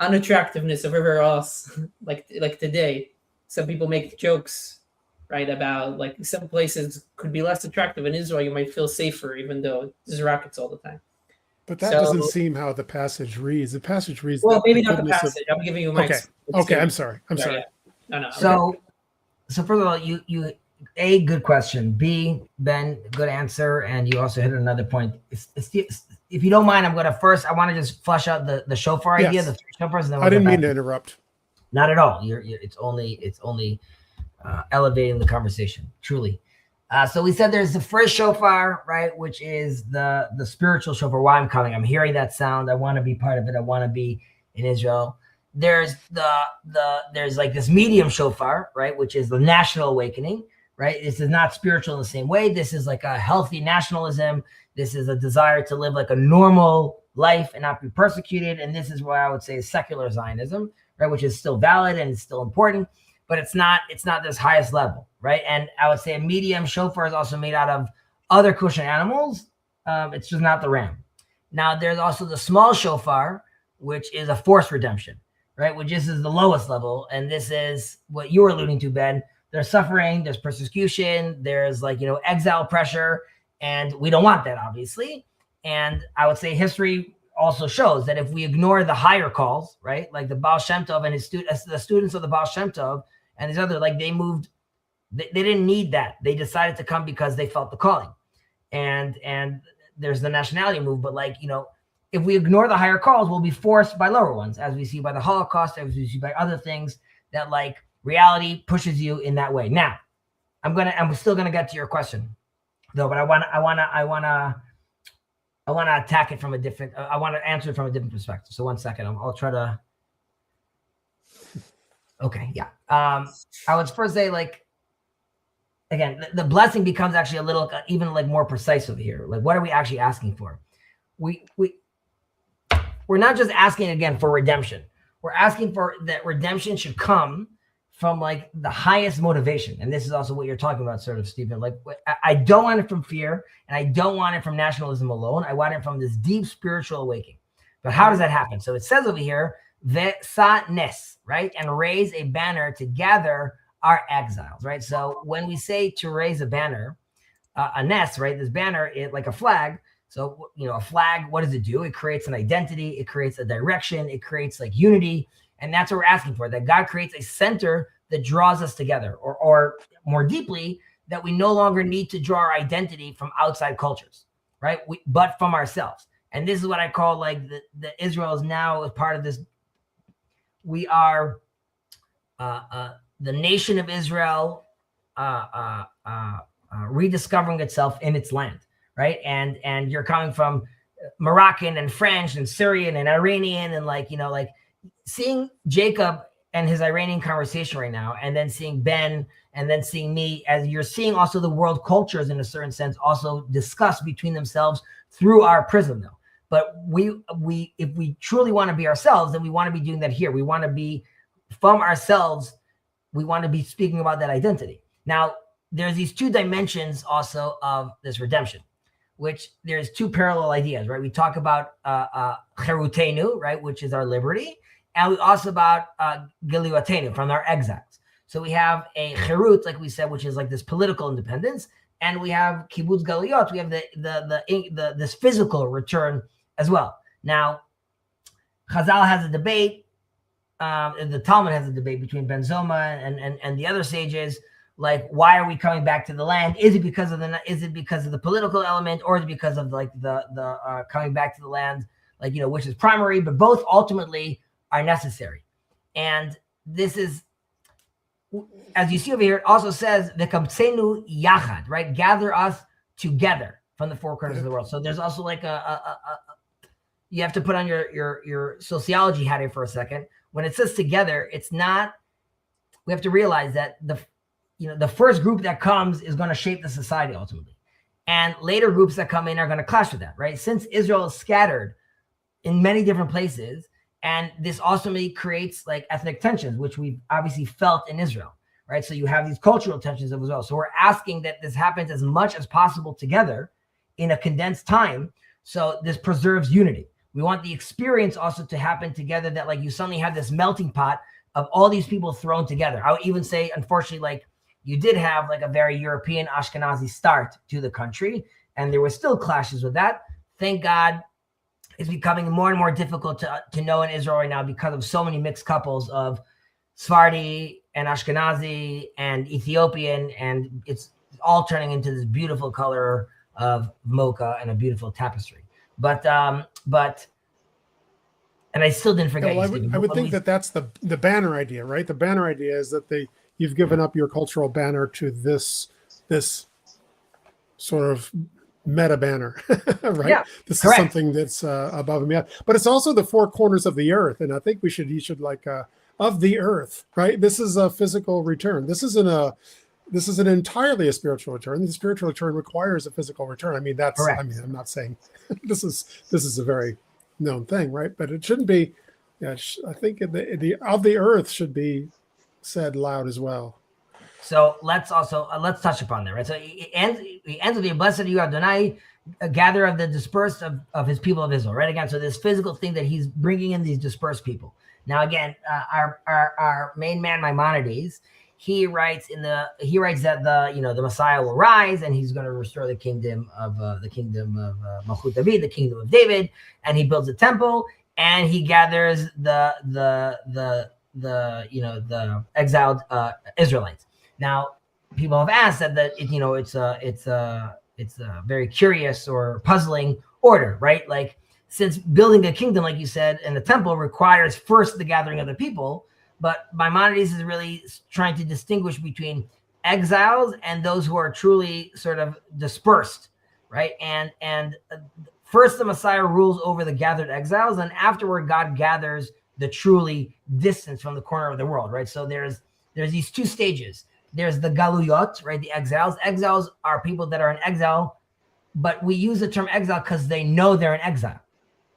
A: unattractiveness of everywhere else. like today, some people make jokes, right, about like some places could be less attractive. In Israel, you might feel safer, even though there's rockets all the time.
D: But that doesn't seem how the passage reads. The passage reads.
A: Well, maybe not the passage. I'm giving you my.
D: Okay. I'm sorry.
A: Yeah. No.
B: So first of all, you A, good question. B, Ben, good answer, and you also hit another point. If you don't mind, I want to just flesh out the shofar idea, the three shofars. And then
D: I didn't mean to interrupt.
B: Not at all. It's only elevating the conversation. Truly. So we said there's the first shofar, right, which is the spiritual shofar. Why I'm coming? I'm hearing that sound. I want to be part of it. I want to be in Israel. There's there's like this medium shofar, right, which is the national awakening, right? This is not spiritual in the same way. This is like a healthy nationalism. This is a desire to live like a normal life and not be persecuted. And this is what I would say is secular Zionism, right, which is still valid and it's still important, but it's not this highest level, right? And I would say a medium shofar is also made out of other kosher animals. It's just not the ram. Now there's also the small shofar, which is a forced redemption, right? Which is the lowest level. And this is what you were alluding to, Ben. There's suffering, there's persecution, there's exile pressure, and we don't want that, obviously. And I would say history also shows that if we ignore the higher calls, right, like the Baal Shem Tov and the students of the Baal Shem Tov and these other, like they didn't need that. They decided to come because they felt the calling. And there's the nationality move, but if we ignore the higher calls, we'll be forced by lower ones, as we see by the Holocaust, as we see by other things that reality pushes you in that way. Now, I'm still gonna get to your question, though, but I wanna attack it from a different. I want to answer it from a different perspective. So 1 second, I'll try to. Okay, yeah. I would first say, like, again, the blessing becomes actually a little even like more precise over here. Like, what are we actually asking for? We're not just asking again for redemption. We're asking for that redemption should come from like the highest motivation. And this is also what you're talking about, sort of, Stephen. Like, I don't want it from fear, and I don't want it from nationalism alone. I want it from this deep spiritual awakening. But how does that happen? So it says over here, Ve'sa-nes, right? And raise a banner to gather our exiles, right? So when we say to raise a banner, a nes, right? This banner, like a flag. So, a flag, what does it do? It creates an identity. It creates a direction. It creates like unity. And that's what we're asking for, that God creates a center that draws us together, or more deeply, that we no longer need to draw our identity from outside cultures, right? But from ourselves. And this is what I call like the Israel is now a part of this. We are the nation of Israel rediscovering itself in its land, right? And you're coming from Moroccan and French and Syrian and Iranian, and like seeing Jacob and his Iranian conversation right now, and then seeing Ben, and then seeing me, as you're seeing also the world cultures in a certain sense also discuss between themselves through our prism though. But if we truly want to be ourselves, then we want to be doing that here. We want to be from ourselves. We want to be speaking about that identity. Now, there's these two dimensions also of this redemption, which there's two parallel ideas, right? We talk about cherutenu, right, which is our liberty, and we also about giliotenu, from our exiles. So we have a cherut, like we said, which is like this political independence, and we have kibbutz galiot. We have this physical return as well. Now, Chazal has a debate. The Talmud has a debate between Ben Zoma and the other sages. Like, why are we coming back to the land? Is it because of the political element, or is it because of like the coming back to the land, like, which is primary, but both ultimately are necessary. And this is, as you see over here, it also says v'kamtsenu yachad, right? Gather us together from the four corners of the world. So there's also like you have to put on your sociology hat here for a second. When it says together, it's not. We have to realize that the first group that comes is going to shape the society ultimately, and later groups that come in are going to clash with that, right? Since Israel is scattered in many different places, and this ultimately creates like ethnic tensions, which we've obviously felt in Israel, right? So you have these cultural tensions as well. So we're asking that this happens as much as possible together in a condensed time, so this preserves unity. We want the experience also to happen together, that like you suddenly have this melting pot of all these people thrown together. I would even say, unfortunately, like you did have like a very European Ashkenazi start to the country, and there were still clashes with that. Thank God it's becoming more and more difficult to know in Israel right now because of so many mixed couples of Sephardi and Ashkenazi and Ethiopian, and it's all turning into this beautiful color of mocha and a beautiful tapestry. But and I still didn't forget.
D: Yeah, well, I would think that that's the banner idea, right? The banner idea is that you've given up your cultural banner to this sort of meta banner, right?
B: Yeah,
D: this
B: correct.
D: is something that's above and beyond. But it's also the four corners of the earth, and I think you should like of the earth, right? This is a physical return. This isn't entirely a spiritual return. The spiritual return requires a physical return. I mean, that's correct. I mean, I'm not saying this is a very known thing, right? But it shouldn't be. Yeah, I think the of the earth should be said loud as well.
B: So let's touch upon that, right? So he ends with the blessed you Adonai, a gatherer of the dispersed of his people of Israel, right? Again, so this physical thing that he's bringing in these dispersed people. Now, again, our main man Maimonides, he writes that the Messiah will rise and he's going to restore the kingdom of Malchut David, the kingdom of David, and he builds a temple and he gathers the exiled Israelites. Now, people have asked that it's a very curious or puzzling order, right? Like, since building a kingdom, like you said, and the temple requires first the gathering of the people, but Maimonides is really trying to distinguish between exiles and those who are truly sort of dispersed, right? And first the Messiah rules over the gathered exiles, and afterward God gathers the truly distant from the corner of the world, right? So there's these two stages. There's the galuyot, right? The exiles. Exiles are people that are in exile, but we use the term exile because they know they're in exile,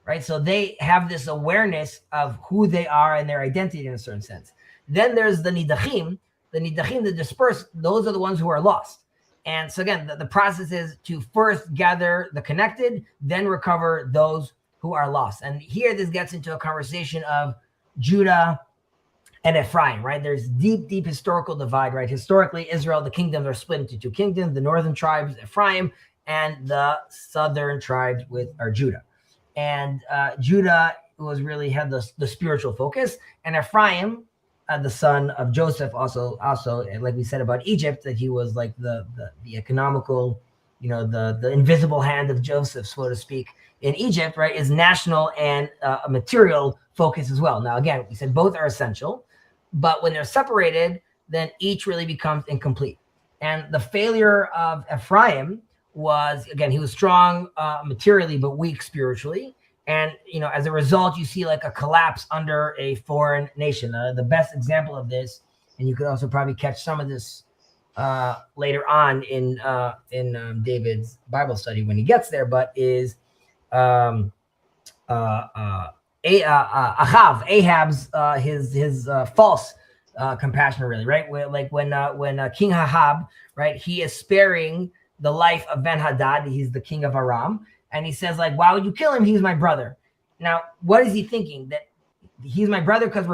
B: right? So they have this awareness of who they are and their identity in a certain sense. Then there's the nidachim, the dispersed. Those are the ones who are lost. And so again, the process is to first gather the connected, then recover those who are lost. And here this gets into a conversation of Judah and Ephraim, right? There's deep historical divide, right? Historically, Israel, the kingdoms are split into two kingdoms, the northern tribes, Ephraim, and the southern tribes are Judah. And Judah had the spiritual focus, and Ephraim, the son of Joseph, also, like we said about Egypt, that he was like the economical, the invisible hand of Joseph, so to speak, in Egypt, right, is national and a material focus as well. Now, again, we said both are essential, but when they're separated, then each really becomes incomplete. And the failure of Ephraim was, again, he was strong materially, but weak spiritually. And, as a result, you see like a collapse under a foreign nation. The best example of this, and you could also probably catch some of this later on in David's Bible study when he gets there, but is Ahab's his false compassion, really, right? When King Ahab, right, he is sparing the life of Ben-Hadad. He's the king of Aram. And he says, like, why would you kill him? He's my brother. Now, what is he thinking? That he's my brother because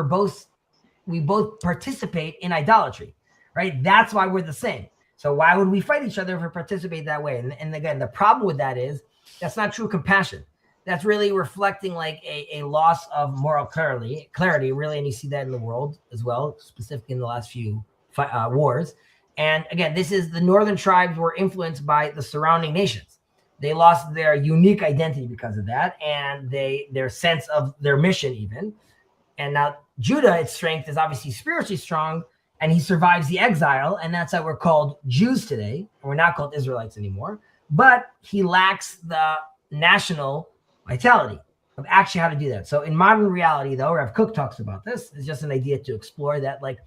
B: we both participate in idolatry, right? That's why we're the same. So why would we fight each other if we participate that way? And again, the problem with that is that's not true compassion. That's really reflecting like a loss of moral clarity, really. And you see that in the world as well, specifically in the last few wars. And again, this is the northern tribes were influenced by the surrounding nations. They lost their unique identity because of that, and their sense of their mission even. And now Judah, its strength is obviously spiritually strong, and he survives the exile, and that's how we're called Jews today. And we're not called Israelites anymore. But he lacks the national vitality of actually how to do that. So in modern reality, though, Rav Kook talks about this, it's just an idea to explore that, like,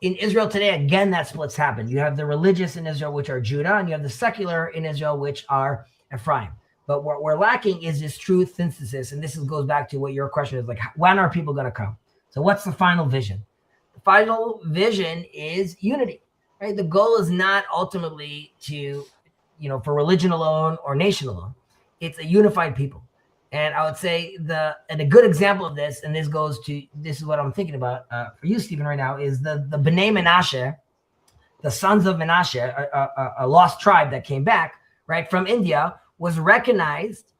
B: in Israel today, again, that split's happened. You have the religious in Israel, which are Judah, and you have the secular in Israel, which are Ephraim. But what we're lacking is this true synthesis, and this goes back to what your question is, like, when are people going to come? So what's the final vision? The final vision is unity, right? The goal is not ultimately to, for religion alone or nation alone. It's a unified people. And I would say a good example of this, and this is what I'm thinking about for you, Stephen, right now, is the Bnei Menashe, the sons of Menashe, a lost tribe that came back, right, from India, was recognized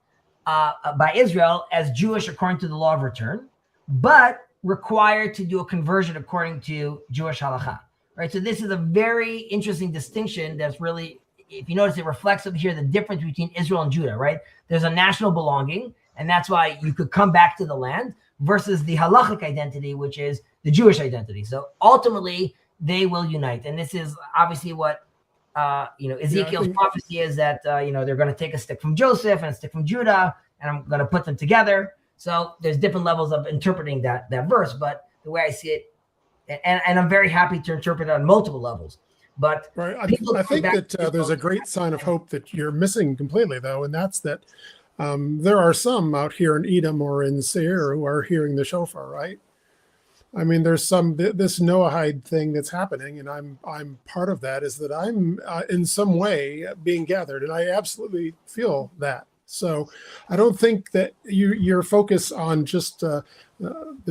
B: by Israel as Jewish according to the law of return, but required to do a conversion according to Jewish halakha, right? So this is a very interesting distinction that's really, if you notice, it reflects up here the difference between Israel and Judah, right? There's a national belonging, and that's why you could come back to the land, versus the halachic identity, which is the Jewish identity. So ultimately, they will unite. And this is obviously what Ezekiel's prophecy is, that they're going to take a stick from Joseph and a stick from Judah, and I'm going to put them together. So there's different levels of interpreting that verse, but the way I see it, and I'm very happy to interpret it on multiple levels. But
D: right. I think that there's a great sign of hope that you're missing completely, though, and that's that there are some out here in Edom or in Seir who are hearing the shofar, right? I mean, there's this Noahide thing that's happening, and I'm part of that, is that I'm in some way being gathered, and I absolutely feel that. So I don't think that your focus on just the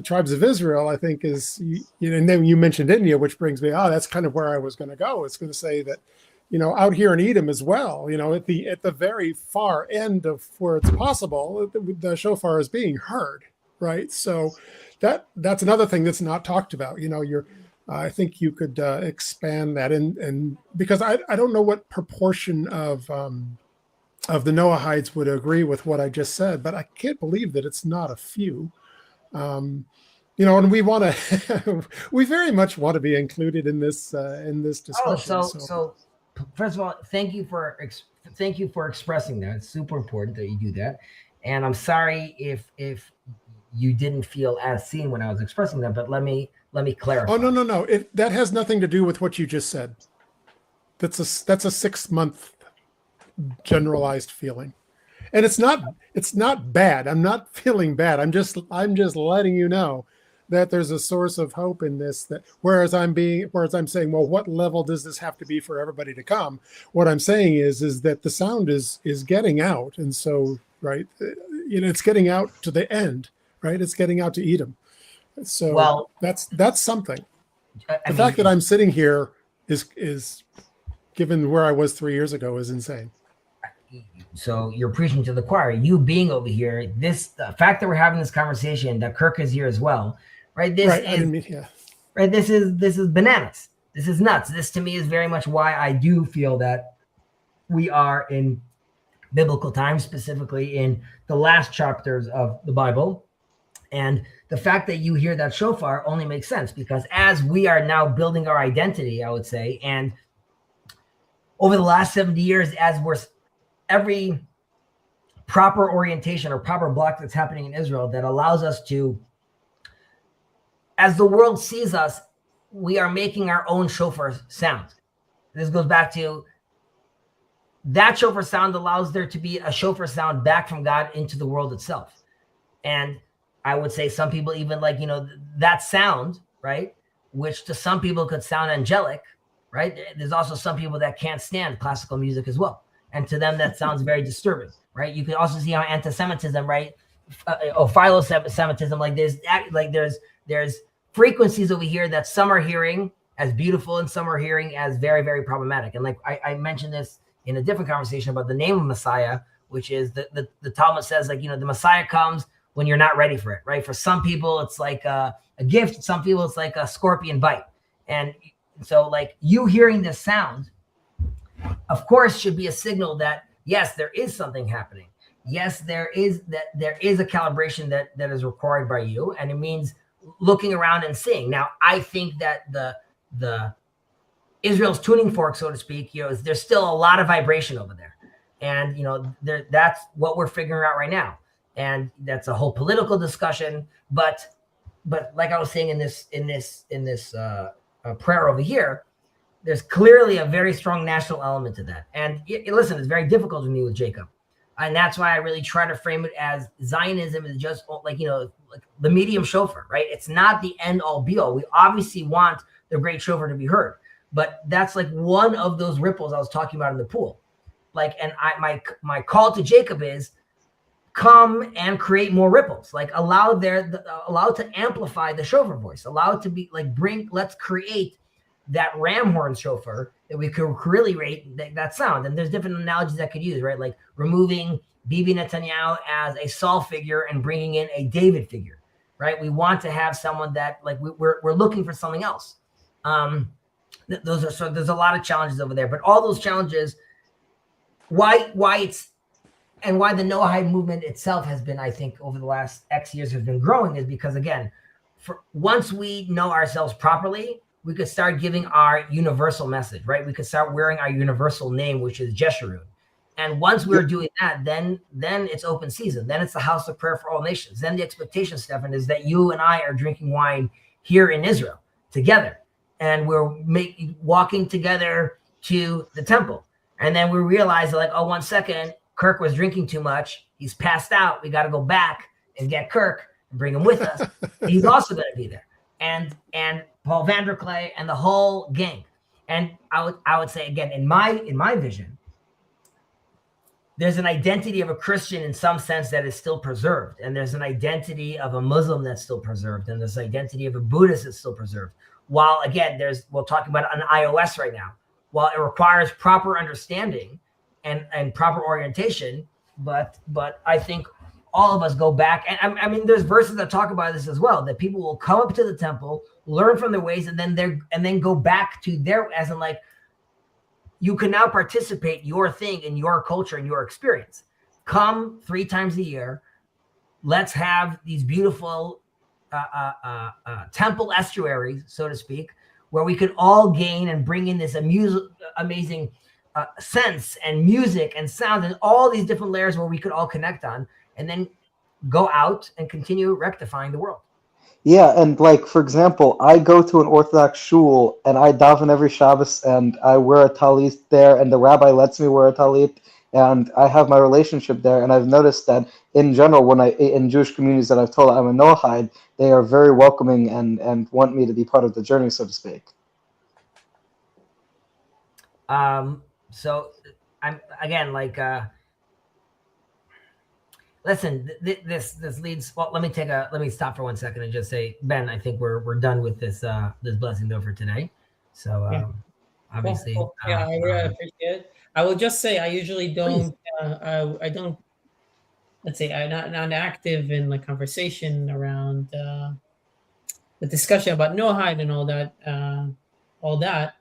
D: tribes of Israel, I think, is, and then you mentioned India, which brings me, that's kind of where I was going to go. It's going to say that, out here in Edom as well, at the very far end of where it's possible, the shofar is being heard, right? So that's another thing that's not talked about. I think you could expand that, and because I don't know what proportion of the Noahides would agree with what I just said, but I can't believe that it's not a few. And we want to, we very much want to be included in this discussion.
B: So first of all, thank you for expressing that. It's super important that you do that. And I'm sorry if you didn't feel as seen when I was expressing that. But let me clarify.
D: Oh, no. That has nothing to do with what you just said. That's a 6-month generalized feeling. And it's not bad. I'm not feeling bad. I'm just letting you know that there's a source of hope in this, that whereas I'm saying, well, what level does this have to be for everybody to come? What I'm saying is that the sound is getting out. And so, right, it's getting out to the end, right? It's getting out to Edom. So
B: Well,
D: that's something.
B: The
D: fact that I'm sitting here is given where I was 3 years ago is insane.
B: So you're preaching to the choir. You being over here, the fact that we're having this conversation, that Kirk is here as well, right? This is bananas. This is nuts. This to me is very much why I do feel that we are in biblical times, specifically in the last chapters of the Bible. And the fact that you hear that shofar only makes sense, because as we are now building our identity, I would say, and over the last 70 years, as we're every proper orientation or proper block that's happening in Israel that allows us to, as the world sees us, we are making our own shofar sound. This goes back to that shofar sound allows there to be a shofar sound back from God into the world itself. And I would say some people even that sound, right, which to some people could sound angelic, right? There's also some people that can't stand classical music as well. And to them, that sounds very disturbing, right? You can also see how anti-Semitism, right? Philo-Semitism, there's frequencies over here that some are hearing as beautiful and some are hearing as very, very problematic. And I mentioned this in a different conversation about the name of Messiah, which is the Talmud says, the Messiah comes when you're not ready for it, right? For some people, it's like a gift. Some people, it's like a scorpion bite. And so you hearing this sound, of course, should be a signal that, yes, there is something happening. Yes, there is a calibration that is required by you. And it means looking around and seeing. Now, I think that the Israel's tuning fork, so to speak, there's still a lot of vibration over there. And, that's what we're figuring out right now. And that's a whole political discussion. But like I was saying in this prayer over here, there's clearly a very strong national element to that. And listen, it's very difficult for me with Jacob. And that's why I really try to frame it as Zionism is just the medium shofar, right? It's not the end all be all. We obviously want the great shofar to be heard, but that's one of those ripples I was talking about in the pool. My call to Jacob is come and create more ripples, allow it to amplify the shofar voice, allow it to be let's create that ram horn shofar that we could really rate that sound. And there's different analogies that could use, right? Like removing Bibi Netanyahu as a Saul figure and bringing in a David figure, right? We want to have someone that we're looking for something else. There's a lot of challenges over there, but all those challenges, why the Noahide movement itself has been, I think, over the last X years has been growing is because, again, once we know ourselves properly, we could start giving our universal message, right? We could start wearing our universal name, which is Jeshurun. And once we're doing that, then it's open season. Then it's the house of prayer for all nations. Then the expectation, Stefan, is that you and I are drinking wine here in Israel together. And we're walking together to the temple. And then we realize 1 second, Kirk was drinking too much. He's passed out. We got to go back and get Kirk and bring him with us. He's also going to be there. And Paul Vanderklay and the whole gang. And I would say, again, in my vision, there's an identity of a Christian in some sense that is still preserved. And there's an identity of a Muslim that's still preserved. And there's an identity of a Buddhist that's still preserved. While, again, we're talking about an iOS right now. While it requires proper understanding and proper orientation, but I think all of us go back. And I mean, there's verses that talk about this as well, that people will come up to the temple, learn from their ways, and then go back to their, as in you can now participate your thing in your culture and your experience. Come 3 times a year. Let's have these beautiful temple estuaries, so to speak, where we could all gain and bring in this amazing sense and music and sound and all these different layers where we could all connect on. And then go out and continue rectifying the world.
E: Yeah, and like for example, I go to an Orthodox shul and I daven every Shabbos and I wear a talit there, and the rabbi lets me wear a talit, and I have my relationship there. And I've noticed that in general, when I in Jewish communities that I've told I'm a Noahide, they are very welcoming and want me to be part of the journey, so to speak.
B: So I'm again like listen, this leads. Well, let me stop for 1 second and just say, Ben, I think we're done with this this blessing though for today. So
A: Yeah.
B: obviously,
A: Cool. Yeah, I really appreciate it. I will just say I usually don't. I don't. Let's say I'm not active in like conversation around the discussion about Noahide and all that. All that.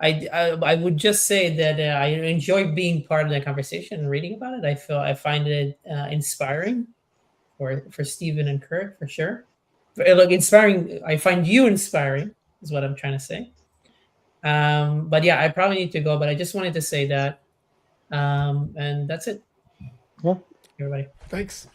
A: I would just say that I enjoy being part of the conversation and reading about it. I find it inspiring for Stephen and Kurt for sure. Like inspiring, I find you inspiring is what I'm trying to say. But yeah, I probably need to go. But I just wanted to say that, and that's it.
E: Yeah.
A: Everybody.
D: Thanks.